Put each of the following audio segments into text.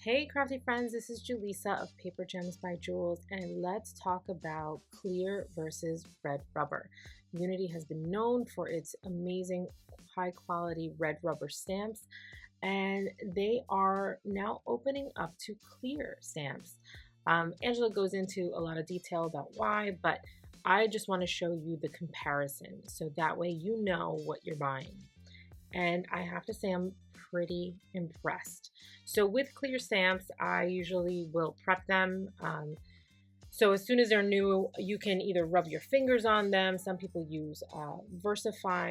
Hey crafty friends, this is Julissa of Paper Gems by Jules, and let's talk about clear versus red rubber. Unity has been known for its amazing high quality red rubber stamps, and they are now opening up to clear stamps. Angela goes into a lot of detail about why, but I just want to show you the comparison so that way you know what you're buying. And I have to say I'm pretty impressed. So with clear stamps, I usually will prep them. So as soon as they're new, you can either rub your fingers on them. Some people use Versamark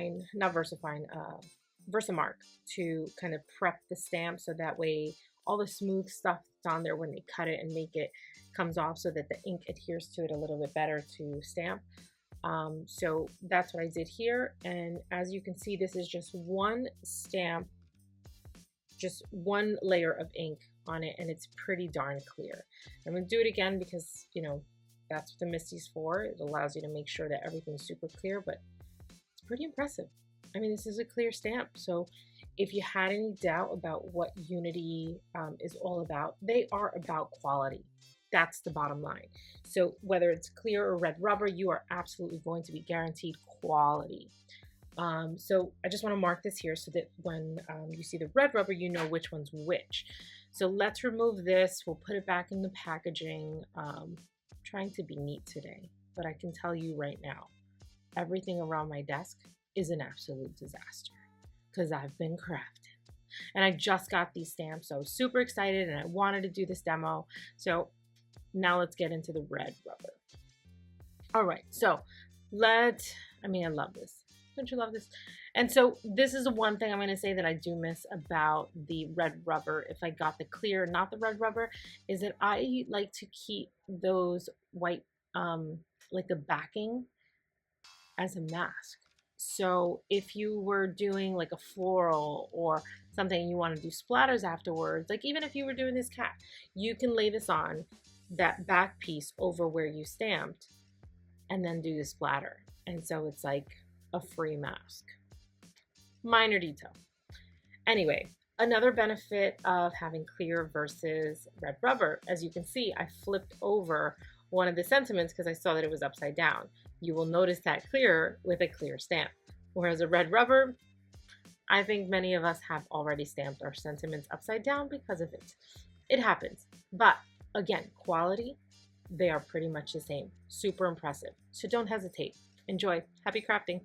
to kind of prep the stamp so that way all the smooth stuff that's on there when they cut it and make it comes off so that the ink adheres to it a little bit better to stamp. So that's what I did here. And as you can see, this is just one stamp, just one layer of ink on it, and it's pretty darn clear. I'm going to do it again because, that's what the Misty's for. It allows you to make sure that everything's super clear, but it's pretty impressive. I mean, this is a clear stamp. So if you had any doubt about what Unity is all about, they are about quality. That's the bottom line. So whether it's clear or red rubber, you are absolutely going to be guaranteed quality. So I just want to mark this here so that when you see the red rubber, you know which one's which. So let's remove this. We'll put it back in the packaging. Trying to be neat today, but I can tell you right now, everything around my desk is an absolute disaster because I've been crafting. And I just got these stamps, so I was super excited and I wanted to do this demo. So now let's get into the red rubber. All right, so I love this. Don't you love this? And so this is the one thing I'm going to say that I do miss about the red rubber, if I got the clear, not the red rubber, is that I like to keep those white, like the backing as a mask. So if you were doing like a floral or something and you want to do splatters afterwards, like even if you were doing this cat, you can lay this on that back piece over where you stamped and then do the splatter. And so it's like a free mask. Minor detail. Anyway, another benefit of having clear versus red rubber, as you can see, I flipped over one of the sentiments because I saw that it was upside down. You will notice that clear with a clear stamp. Whereas a red rubber, I think many of us have already stamped our sentiments upside down because of it. It happens. But again, quality, they are pretty much the same. Super impressive. So don't hesitate. Enjoy. Happy crafting.